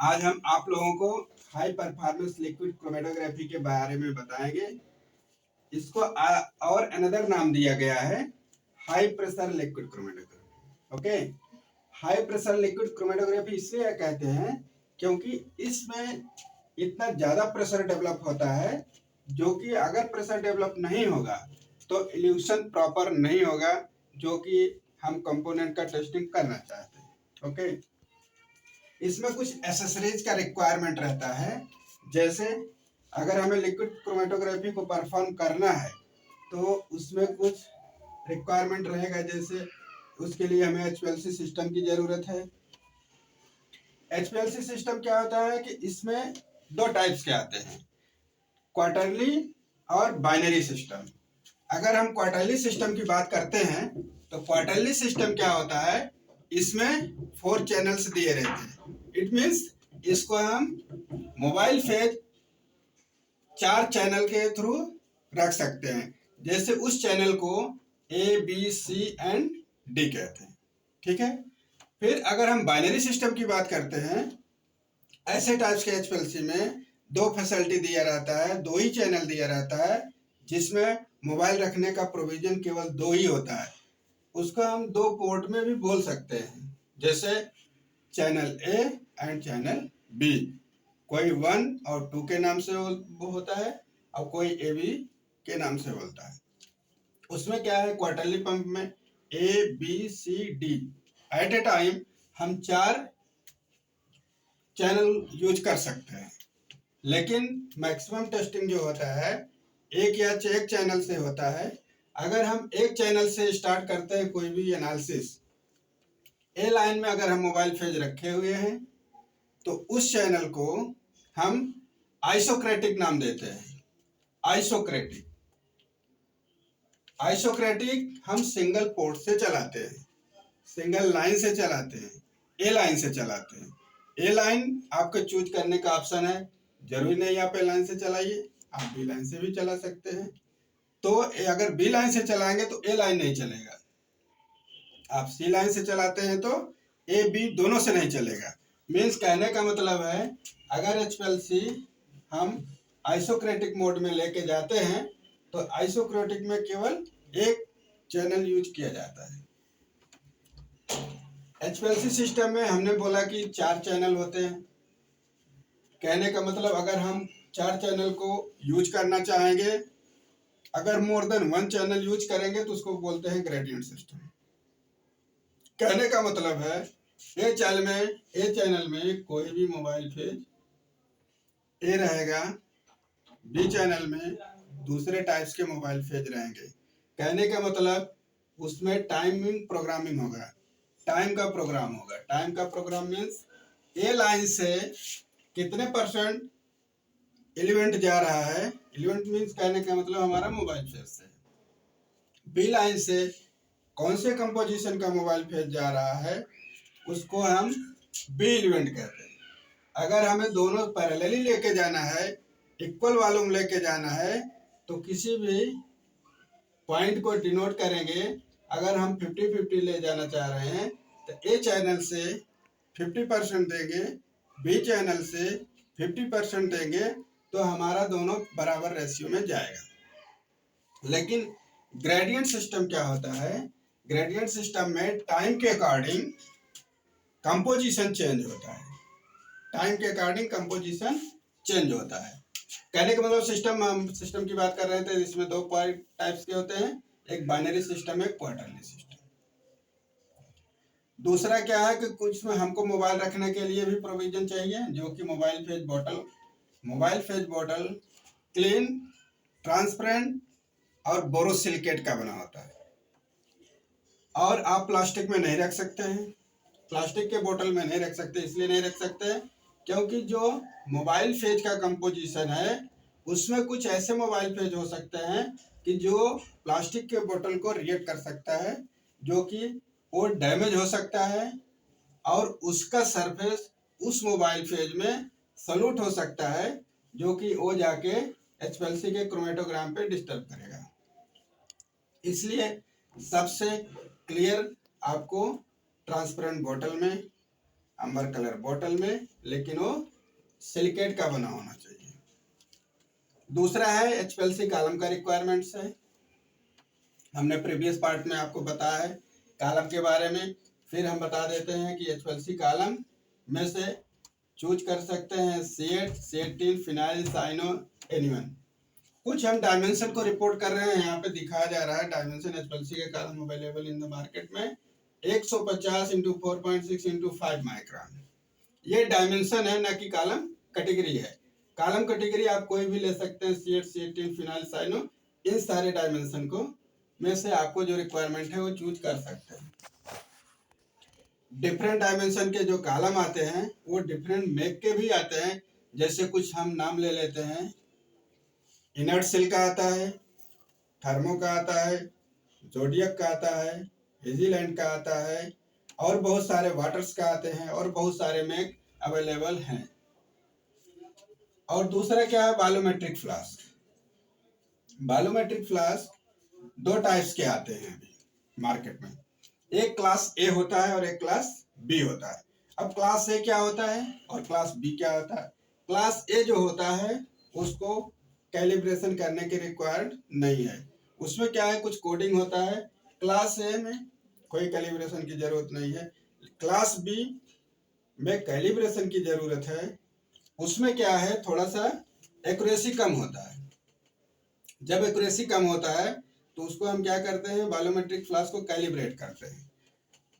आज हम आप लोगों को हाई परफॉर्मेंस लिक्विड क्रोमेटोग्राफी के बारे में बताएंगे। इसको और अनदर नाम दिया गया है high pressure liquid chromatography. Okay, high pressure liquid chromatography इसलिए कहते हैं क्योंकि इसमें इतना ज्यादा प्रेशर डेवलप होता है जो कि अगर प्रेशर डेवलप नहीं होगा तो इल्यूशन प्रॉपर नहीं होगा, जो कि हम कंपोनेंट का टेस्टिंग करना चाहते हैं। ओके, इसमें कुछ एसेसरीज का रिक्वायरमेंट रहता है। जैसे अगर हमें लिक्विड क्रोमेटोग्राफी को परफॉर्म करना है तो उसमें कुछ रिक्वायरमेंट रहेगा। जैसे उसके लिए हमें HPLC सिस्टम की जरूरत है। HPLC सिस्टम क्या होता है कि इसमें दो टाइप्स के आते हैं, क्वार्टरली और बाइनरी सिस्टम। अगर हम क्वार्टरली सिस्टम की बात करते हैं तो क्वार्टरली सिस्टम क्या होता है, इसमें 4 चैनल्स दिए रहते हैं। इट मीन्स इसको हम मोबाइल फेज 4 चैनल के थ्रू रख सकते हैं। जैसे उस चैनल को A, B, C and D कहते हैं। ठीक है, फिर अगर हम बाइनरी सिस्टम की बात करते हैं, ऐसे टाइप्स के HPLC में 2 फैसिलिटी दिया रहता है, 2 ही चैनल दिया रहता है, जिसमें मोबाइल रखने का प्रोविजन केवल 2 ही होता है। उसको हम 2 पोर्ट में भी बोल सकते हैं, जैसे channel A and channel B। कोई 1 और 2 के नाम से वो होता है और कोई AB के नाम से बोलता है। उसमें क्या है, क्वार्टरली पंप में A, B, C, D at a time हम 4 चैनल यूज कर सकते हैं। लेकिन मैक्सिमम टेस्टिंग जो होता है एक चैनल से होता है। अगर हम एक चैनल से स्टार्ट करते हैं कोई भी एनालिसिस, ए लाइन में अगर हम मोबाइल फेज रखे हुए हैं तो उस चैनल को हम आइसोक्रेटिक नाम देते हैं। आइसोक्रेटिक हम सिंगल पोर्ट से चलाते हैं, सिंगल लाइन से चलाते हैं, ए लाइन से चलाते हैं। ए लाइन आपके चूज करने का ऑप्शन है, जरूरी नहीं आप ए लाइन से चलाइए, आप बी लाइन से भी चला सकते हैं। तो अगर बी लाइन से चलाएंगे तो ए लाइन नहीं चलेगा, आप सी लाइन से चलाते हैं तो ए बी दोनों से नहीं चलेगा। मीन्स कहने का मतलब है, अगर HPLC हम आइसोक्रेटिक मोड में लेके जाते हैं तो आइसोक्रेटिक में केवल एक चैनल यूज किया जाता है। HPLC सिस्टम में हमने बोला कि 4 चैनल होते हैं। कहने का मतलब अगर हम 4 चैनल को यूज करना चाहेंगे, अगर मोर देन 1 चैनल यूज करेंगे तो उसको बोलते हैं ग्रेडियंट सिस्टम। कहने का मतलब है ए चैनल में कोई भी मोबाइल फेज ए रहेगा, बी चैनल में दूसरे टाइप्स के मोबाइल फेज रहेंगे। कहने का मतलब उसमें टाइमिंग प्रोग्रामिंग होगा, टाइम का प्रोग्राम होगा। टाइम का प्रोग्राम मीन्स ए लाइन से कितने परसेंट एलिमेंट जा रहा है, एलिमेंट मीन्स कहने का मतलब हमारा मोबाइल फेज से। बी लाइन से कौन से कंपोजिशन का मोबाइल फेज जा रहा है, उसको हम बी एलिमेंट कहते हैं। अगर हमें दोनों पैरेलली लेके जाना है, इक्वल वॉल्यूम लेके जाना है, तो किसी भी पॉइंट को डिनोट करेंगे। अगर हम 50-50 ले जाना चाह रहे हैं तो ए चैनल से 50% देंगे, बी चैनल से 50% देंगे, तो हमारा दोनों बराबर रेशियो में जाएगा। लेकिन ग्रेडियंट सिस्टम क्या होता है, ग्रेडियंट सिस्टम में टाइम के अकॉर्डिंग कंपोजिशन चेंज होता है। टाइम के अकॉर्डिंग कंपोजिशन चेंज होता है। कहने का मतलब हम सिस्टम की बात कर रहे थे, इसमें 2 टाइप्स के होते हैं, एक बाइनरी सिस्टम, एक क्वार्टरली सिस्टम। दूसरा क्या है कि कुछ में हमको मोबाइल रखने के लिए भी प्रोविजन चाहिए, जो कि mobile phase bottle clean, transparent और बोरोसिलिकेट का बना होता है। और आप प्लास्टिक में नहीं रख सकते हैं, प्लास्टिक के बोतल में नहीं रख सकते। इसलिए नहीं रख सकते क्योंकि जो मोबाइल फेज का कंपोजिशन है उसमें कुछ ऐसे मोबाइल फेज हो सकते हैं कि जो प्लास्टिक के बोतल को रिएक्ट कर सकता है, जो कि वो डैमेज हो सकता है और उसका सरफेस उस मोबाइल फेज में सल्यूट हो सकता है, जो कि वो जाके HPLC के क्रोमेटोग्राम पे डिस्टर्ब करेगा। इसलिए सबसे क्लियर आपको ट्रांसपेरेंट बोतल में अंबर कलर बोतल में, लेकिन वो सिलिकेट का बना होना चाहिए। दूसरा है एचपीएलसी कॉलम का रिक्वायरमेंट्स है। हमने प्रीवियस पार्ट में आपको बताया है कॉलम के बारे में। फिर हम बता देते हैं कि एचपीएलसी कॉलम में से चूज कर सकते हैं C8, C18, phenyl, cyano, anyone. कुछ हम डायमेंशन को रिपोर्ट कर रहे हैं, यहाँ पे दिखाया जा रहा है डायमेंशन एचपीएलसी के column available in the market में 150 इंटू 4.6 इंटू 5 माइक्रोन। ये डायमेंशन है, ना कि कॉलम कैटेगरी है। कॉलम कैटेगरी आप कोई भी ले सकते हैं, C8, C18, फिनाइल, साइनो, इन सारे डायमेंशन को में से आपको जो रिक्वायरमेंट है वो चूज कर सकते हैं। डिफरेंट डायमेंशन के जो कॉलम आते हैं वो डिफरेंट मेक के भी आते हैं। जैसे कुछ हम नाम ले लेते हैं, इनर्ट सेल का आता है, थर्मो का आता है, जोडियक का आता है, हेजीलैंड का आता है, और बहुत सारे वाटर्स का आते हैं, और बहुत सारे मेक अवेलेबल हैं। और दूसरा क्या है, बायोमेट्रिक फ्लास्क। बायोमेट्रिक फ्लास्क दो टाइप्स के आते हैं अभी मार्केट में। एक क्लास ए होता है और एक क्लास बी होता है। अब क्लास ए क्या होता है और क्लास बी क्या होता है? क्लास ए जो होता है उसको कैलिब्रेशन करने के रिक्वायर्ड नहीं है। उसमें क्या है, कुछ कोडिंग होता है। क्लास ए में कोई कैलिब्रेशन की जरूरत नहीं है। क्लास बी में कैलिब्रेशन की जरूरत है। उसमें क्या है, थोड़ा सा एक्यूरेसी कम होता है। जब एक्यूरेसी कम होता है तो उसको हम क्या करते हैं, बायोमेट्रिक फ्लास्क को कैलिब्रेट करते हैं।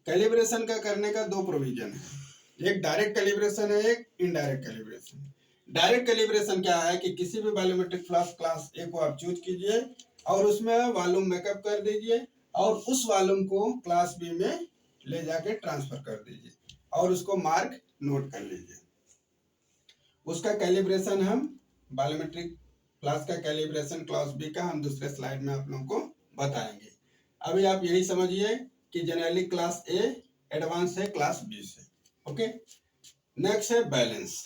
कैलिब्रेशन का करने का दो प्रोविजन है, एक डायरेक्ट कैलिब्रेशन है, एक इनडायरेक्ट कैलिब्रेशन। डायरेक्ट कैलिब्रेशन क्या है कि किसी भी बायोमेट्रिक फ्लास्क क्लास ए को आप चूज कीजिए और उसमें वॉल्यूम मेकअप कर दीजिए और उस वॉल्यूम को क्लास बी में ले जाके ट्रांसफर कर दीजिए और उसको मार्क नोट कर लीजिए। उसका कैलिब्रेशन हम बायोमेट्रिक फ्लास्क का कैलिब्रेशन क्लास बी का हम दूसरे स्लाइड में आप लोगों को बताएंगे। अभी आप यही समझिए कि जनरली क्लास ए एडवांस है क्लास बी से। ओके, नेक्स्ट है बैलेंस।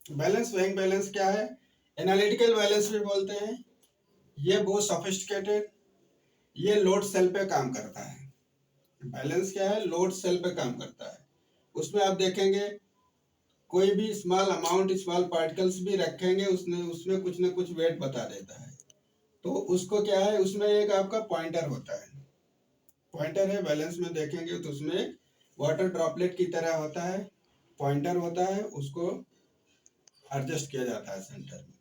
बैलेंस वेइंग बैलेंस क्या है, एनालिटिकल बैलेंस भी बोलते हैं। ये बहुत सोफिस्टिकेटेड, ये लोड सेल पे काम करता है। बैलेंस क्या है, लोड सेल पे काम करता है। उसमें आप देखेंगे कोई भी स्मॉल अमाउंट, स्मॉल पार्टिकल्स भी रखेंगे, उसमें कुछ ना कुछ वेट बता देता है। तो उसको क्या है, उसमें एक आपका पॉइंटर होता है। पॉइंटर है, बैलेंस में देखेंगे तो उसमें वाटर ड्रॉपलेट की तरह होता है, पॉइंटर होता है, उसको एडजस्ट किया जाता है सेंटर में।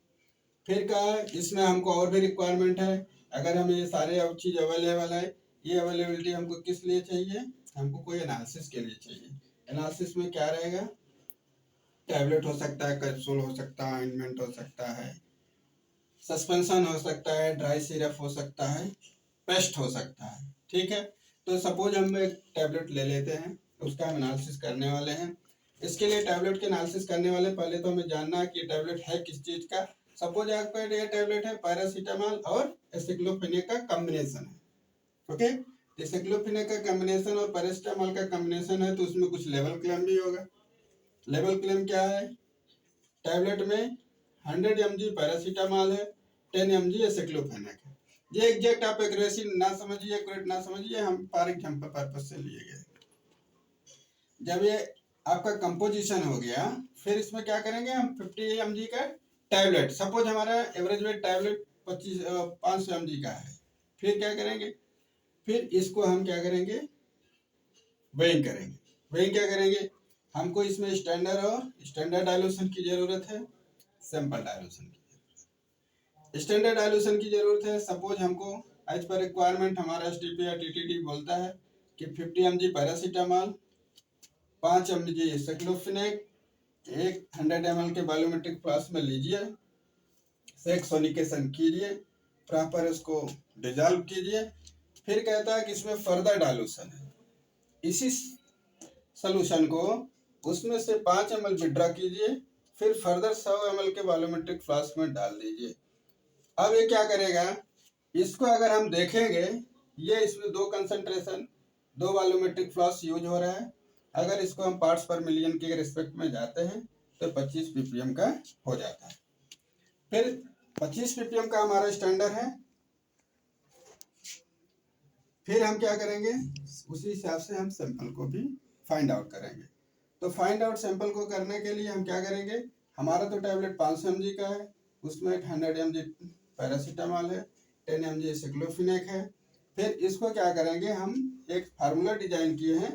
फिर क्या है, इसमें हमको और भी रिक्वायरमेंट है। अगर हमें ये सारे अब चीज अवेलेबल है, ये अवेलेबिलिटी हमको किस लिए चाहिए, हमको कोई एनालिसिस के लिए चाहिए। एनालिसिस में क्या रहेगा, टैबलेट हो सकता है, कैप्सूल हो सकता है, ऑइंटमेंट हो सकता है, सस्पेंशन हो सकता है, ड्राई सिरप हो सकता है, पेस्ट हो सकता है। ठीक है, तो सपोज हम एक टैबलेट ले लेते हैं, उसका हम एनालिसिस करने वाले हैं। इसके लिए टैबलेट के एनालिसिस करने वाले पहले तो हमें जानना है कि टैबलेट है किस चीज का। सपोज आपका ये टैबलेट है पैरासीटामोल और एसिक्लोफेनेक का कॉम्बिनेशन है। ओके, एसिक्लोफेनेक का कॉम्बिनेशन और पैरासीटामोल का कॉम्बिनेशन है, तो उसमें कुछ लेवल क्लेम भी होगा। लेवल क्लेम क्या है, टैबलेट में 100 mg पैरासीटामोल है, 10 mg एसिक्लोफेनेक है। ये एग्जैक्ट आप एक्यूरेसी ना समझिए, एक्यूरेट ना समझिए, हम फॉर एग्जांपल पर्पस से लिए गए। जब ये आपका कंपोजिशन हो गया, फिर इसमें क्या करेंगे हम, 50 mg का टैबलेट, सपोज हमारा एवरेज वेट टैबलेट 500 mg का है। फिर क्या करेंगे, फिर इसको हम क्या करेंगे, वेइंग करेंगे। वेइंग क्या करेंगे, हमको इसमें स्टैंडर्ड डाइल्यूशन की जरूरत है, सैंपल डाइल्यूशन की जरूरत है। स्टैंडर्ड डाइल्यूशन की जरूरत है, सपोज हमको एज पर रिक्वायरमेंट हमारा एसटीपी या टीटीडी बोलता है कि 50 mg पैरासीटामोल, 5 mg एसिक्लोफेनेक, एक 100 ml के बायोमेट्रिक फ्लास्क में लीजिए, सेक्सोनिकेशन कीजिए, प्रॉपर इसको डिजॉल्व कीजिए। फिर कहता है कि इसमें फर्दर डाइल्यूशन है, इसी सोल्यूशन को उसमें से 5 ml विड्रॉ कीजिए, फिर फर्दर 100 ml के वॉल्यूमेट्रिक फ्लास्क में डाल दीजिए। अब ये क्या करेगा, इसको अगर हम देखेंगे, ये इसमें दो कंसंट्रेशन, दो वॉल्यूमेट्रिक फ्लास्क यूज हो रहा है। अगर इसको हम पार्ट्स पर मिलियन के रिस्पेक्ट में जाते हैं तो 25 ppm का हो जाता है। फिर 25 ppm का हमारा स्टैंडर्ड है। फिर हम क्या करेंगे, उसी हिसाब से हम सैंपल को भी फाइंड आउट करेंगे। तो फाइंड आउट सैंपल को करने के लिए हम क्या करेंगे, हमारा तो टैबलेट 500 mg का है, उसमें 100 mg पैरासीटामॉल है, 10 mg साइक्लोफिनेक है। फिर इसको क्या करेंगे, हम एक फार्मूला डिजाइन किए हैं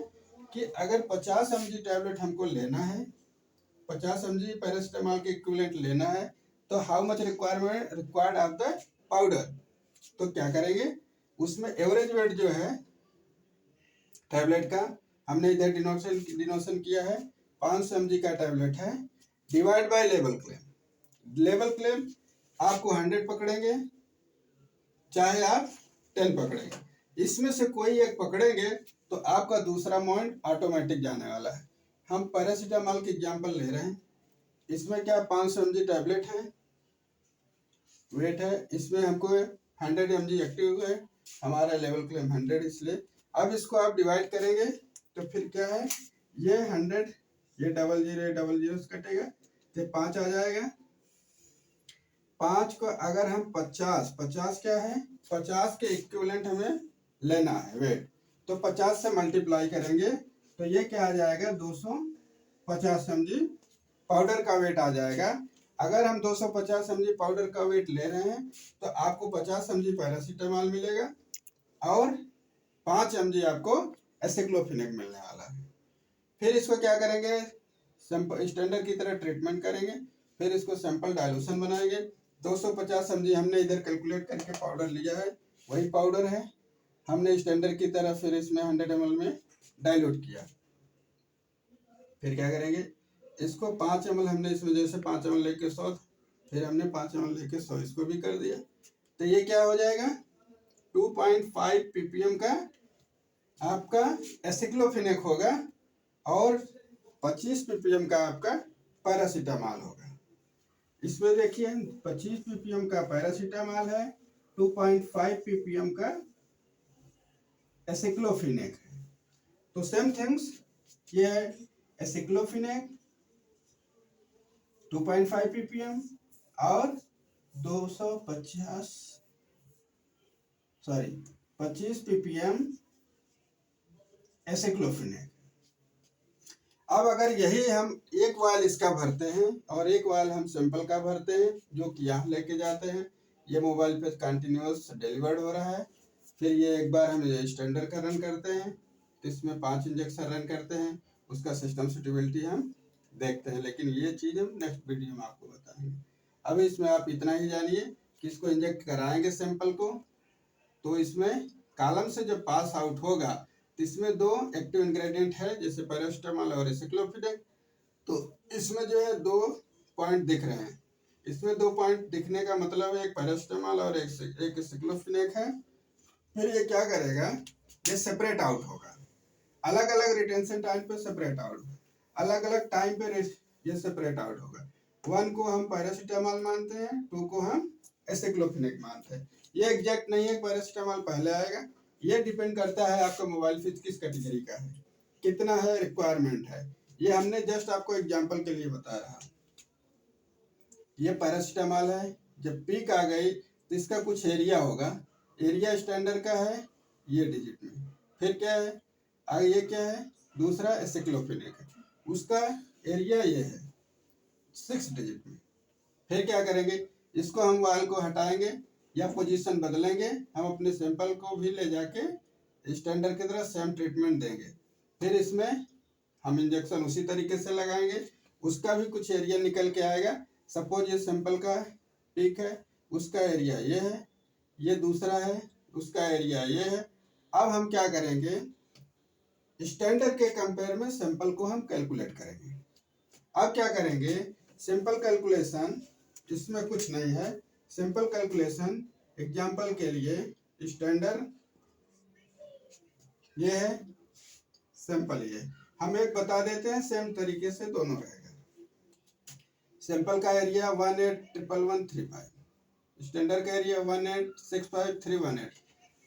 कि अगर 50 mg टैबलेट हमको लेना है, 50 mg पैरासीटामॉल के इक्विवेलेंट लेना है, तो how much required of the powder. तो क्या करेंगे, उसमें एवरेज वेट जो है टैबलेट का हमने इधर डिनोशन किया है, 500 mg का टैबलेट है, divide by level claim. Level claim आपको 100 पकड़ेंगे चाहे आप 10 पकड़ेंगे, इसमें से कोई एक पकड़ेंगे तो आपका दूसरा पॉइंट ऑटोमेटिक जाने वाला है। हम पैरासीटामॉल की एग्जांपल ले रहे हैं, इसमें क्या 500 mg टैबलेट है, वेट है, इसमें हमको 100 mg एक्टिव है, हमारा लेवल क्लेम 100, इसलिए अब इसको आप डिवाइड करेंगे तो फिर क्या है, ये 100, ये 00 कटेगा तो 5 आ जाएगा। 5 को अगर हम 50 क्या है, 50 के इक्विवेलेंट हमें लेना है वेट, तो 50 से मल्टीप्लाई करेंगे तो ये क्या आ जाएगा, 250 mg पाउडर का वेट आ जाएगा। अगर हम 250 mg पाउडर का वेट ले रहे हैं तो आपको 50 mg पैरासीटामॉल मिलेगा और 5 mg आपको एसिक्लोफिनेक मिलने वाला है। फिर इसको क्या करेंगे, सैंपल स्टैंडर्ड की तरह ट्रीटमेंट करेंगे, फिर इसको सैंपल डाइल्यूशन बनाएंगे। 250 mg हमने इधर कैलकुलेट करके पाउडर लिया है, वही पाउडर है, हमने स्टैंडर्ड की तरह फिर इसमें 100 ml में डाइल्यूट किया। फिर क्या करेंगे, इसको 5 ml हमने इसमें जैसे 5 ml लेके 100, फिर हमने 5 ml लेके 100 इसको भी कर दिया, तो ये क्या हो जाएगा, 2.5 ppm का आपका एसिक्लोफिनेक होगा और 25 ppm का आपका पैरासीटामॉल होगा। इसमें देखिए 25 ppm का पैरासीटामॉल है, 2.5 ppm का एसिक्लोफिनेक है। तो सेम थिंग्स, ये है एसिक्लोफिनेक 2.5 ppm और 25 ppm एसिक्लोफिनेक। अब अगर यही हम एक वायल इसका भरते हैं और एक वायल हम सैंपल का भरते हैं जो कि यहाँ लेके जाते हैं, ये मोबाइल पे कंटिन्यूअस डिलीवर्ड हो रहा है, फिर ये एक बार हम स्टैंडर्ड का रन करते हैं तो इसमें 5 इंजेक्शन रन करते हैं, उसका सिस्टम सुटेबिलिटी हम देखते हैं, लेकिन ये चीज़ हम नेक्स्ट वीडियो में आपको बताएंगे। अब इसमें आप इतना ही जानिए कि इसको इंजेक्ट कराएंगे सैंपल को, तो इसमें कॉलम से जब पास आउट होगा तो इसमें 2 एक्टिव इंग्रेडिएंट है जैसे पैरासीटामॉल और एसिक्लोफिनेक, तो इसमें जो है 2 पॉइंट दिख रहे हैं, इसमें 2 पॉइंट दिखने का मतलब है एक पैरासीटामॉल और एक एसिक्लोफिनेक है। फिर ये क्या करेगा, ये सेपरेट आउट होगा, अलग अलग रिटेंशन टाइम पे सेपरेट आउट, अलग अलग टाइम पे ये सेपरेट आउट होगा। 1 को हम पैरासीटामॉल मानते हैं, 2 को हम एसिक्लोफिनेक मानते हैं। ये एग्जैक्ट नहीं है पैरासीटामॉल पहले आएगा, ये डिपेंड करता है आपका मोबाइल फिज किस कैटेगरी का है, कितना है रिक्वायरमेंट है, ये हमने जस्ट आपको एग्जांपल के लिए बता रहा। ये पैरासीटामॉल है, जब पीक आ गई तो इसका कुछ एरिया होगा, एरिया स्टैंडर्ड का है ये डिजिट में, फिर क्या है आगे ये क्या है, दूसरा एसिक्लोफिनेक है, उसका एरिया ये है 6 डिजिट में। फिर क्या करेंगे, इसको हम वायल को हटाएंगे या पोजीशन बदलेंगे, हम अपने सैंपल को भी ले जाके स्टैंडर्ड की तरह सेम ट्रीटमेंट देंगे, फिर इसमें हम इंजेक्शन उसी तरीके से लगाएंगे, उसका भी कुछ एरिया निकल के आएगा। सपोज ये सैंपल का पीक है, उसका एरिया ये है, ये दूसरा है, उसका एरिया ये है। अब हम क्या करेंगे, स्टैंडर्ड के कंपेयर में सैंपल को हम कैलकुलेट करेंगे। अब क्या करेंगे, सिंपल कैलकुलेशन, इसमें कुछ नहीं है, सिंपल कैलकुलेशन एग्जांपल के लिए स्टैंडर्ड ये है, सैंपल ये, हम एक बता देते हैं सेम तरीके से दोनों रहेगा। सैंपल का एरिया 18,111,35, स्टैंडर्ड का एरिया 18,65,318।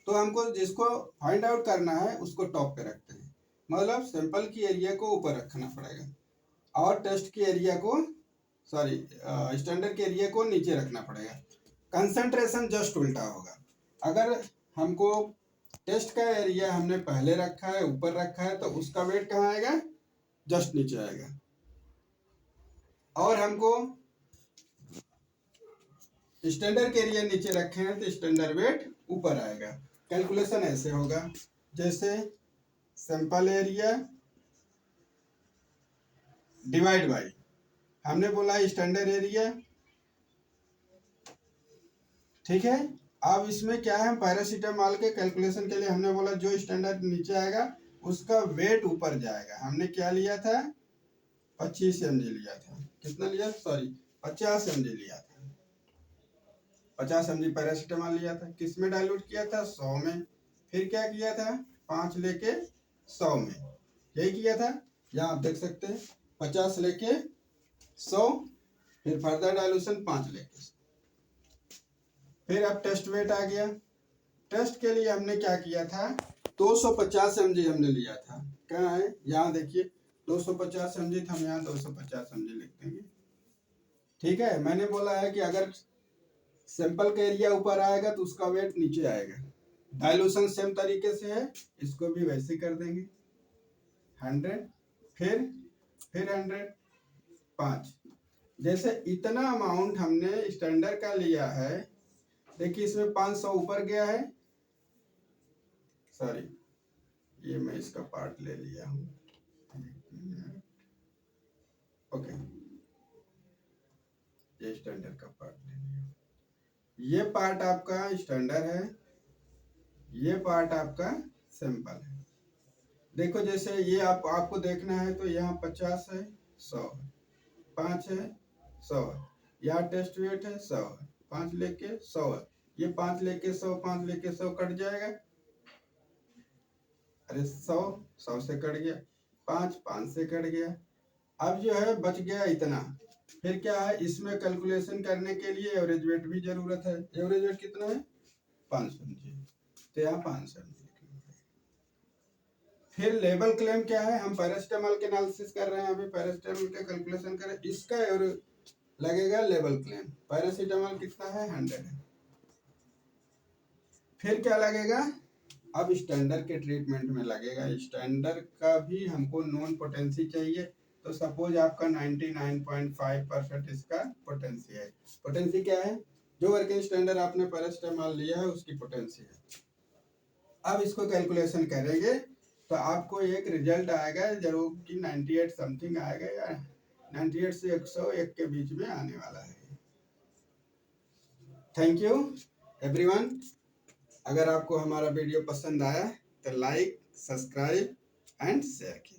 तो हमको जिसको फाइंड आउट करना है उसको टॉप पे रखते हैं, मतलब सैंपल की एरिया को ऊपर रखना पड़ेगा और टेस्ट की एरिया को स्टैंडर्ड के एरिया को नीचे रखना पड़ेगा। कंसंट्रेशन जस्ट उल्टा होगा, अगर हमको टेस्ट का एरिया हमने पहले रखा है ऊपर रखा है तो उसका वेट कहाँ आएगा, जस्ट नीचे आएगा। और हमको स्टैंडर्ड कैरियर नीचे रखे हैं तो स्टैंडर्ड वेट ऊपर आएगा। कैलकुलेशन ऐसे होगा, जैसे सैंपल एरिया डिवाइड बाई, हमने बोला स्टैंडर्ड एरिया, ठीक है। अब इसमें क्या है, पैरासीटामॉल के कैलकुलेशन के लिए हमने बोला जो स्टैंडर्ड नीचे आएगा उसका वेट ऊपर जाएगा। हमने क्या लिया था, 25 mg लिया था। कितना लिया, सॉरी 50 mg लिया था। 50 mg पैरासीटामॉल लिया था, किस में डाइल्यूट किया था, 100 में। फिर क्या किया था, 5 लेके 100 में, यही किया था। यहाँ आप देख सकते हैं 50 लेके 100, फिर फर्दर डाइल्यूशन 5 लेके 100। फिर अब टेस्ट वेट आ गया। टेस्ट के लिए हमने क्या किया था, 250 mg हमने लिया था। कहाँ है, यहाँ देखिए 250 mg था, हम यहाँ 250 mg लिख देंगे, ठीक है। मैंने बोला है कि अगर सैंपल का एरिया ऊपर आएगा तो उसका वेट नीचे आएगा। डाइल्यूशन सेम तरीके से है, इसको भी वैसे कर देंगे। 100 फिर 100, 5। जैसे इतना अमाउंट हमने स्टैंडर्ड का लिया है, देखिए इसमें 500 ऊपर गया है, सॉरी ये मैं इसका पार्ट ले लिया हूँ, ओके, ये स्टैंडर्ड का पार्ट ले लिया। ये पार्ट आपका स्टैंडर्ड है, ये पार्ट आपका सैंपल है। देखो जैसे ये आपको देखना है तो यहाँ 50 है, 100 है, 5 है, 100 है, यहाँ टेस्ट वेट है 100 है, 5 लेके 100 है, ये 5 लेके 100, 5 लेके 100 कट जाएगा, अरे 100 से कट गया, 5 से कट गया। अब जो है बच गया इतना। फिर क्या है, इसमें कैलकुलेशन करने के लिए एवरेज वेट भी जरूरत है। एवरेज वेट कितना है, 500 mg, तो यहाँ 500 mg। फिर लेवल क्लेम क्या है, हम पैरासीटामॉल के एनालिसिस कर रहे हैं, अभी पैरासीटामॉल का कैलकुलेशन करें, इसका लगेगा लेवल क्लेम। पैरासीटामॉल कितना है, 100 है। फिर क्या लगेगा, अब स्टैंडर्ड के ट्रीटमेंट में लगेगा। स्टैंडर्ड का भी हमको नॉन पोटेंसी चाहिए, तो सपोज आपका 99.5% इसका पोटेंसी है। पोटेंसी क्या है, जो वर्किंग स्टैंडर्ड आपने पैरासीटामॉल लिया है उसकी पोटेंसी है। अब इसको कैलकुलेशन करेंगे तो आपको एक रिजल्ट आएगा जरूर कि 98 समथिंग आएगा, या 98 से 101 के बीच में आने वाला है। Thank you everyone. अगर आपको हमारा वीडियो पसंद आया तो लाइक, सब्सक्राइब एंड शेयर कीजिए।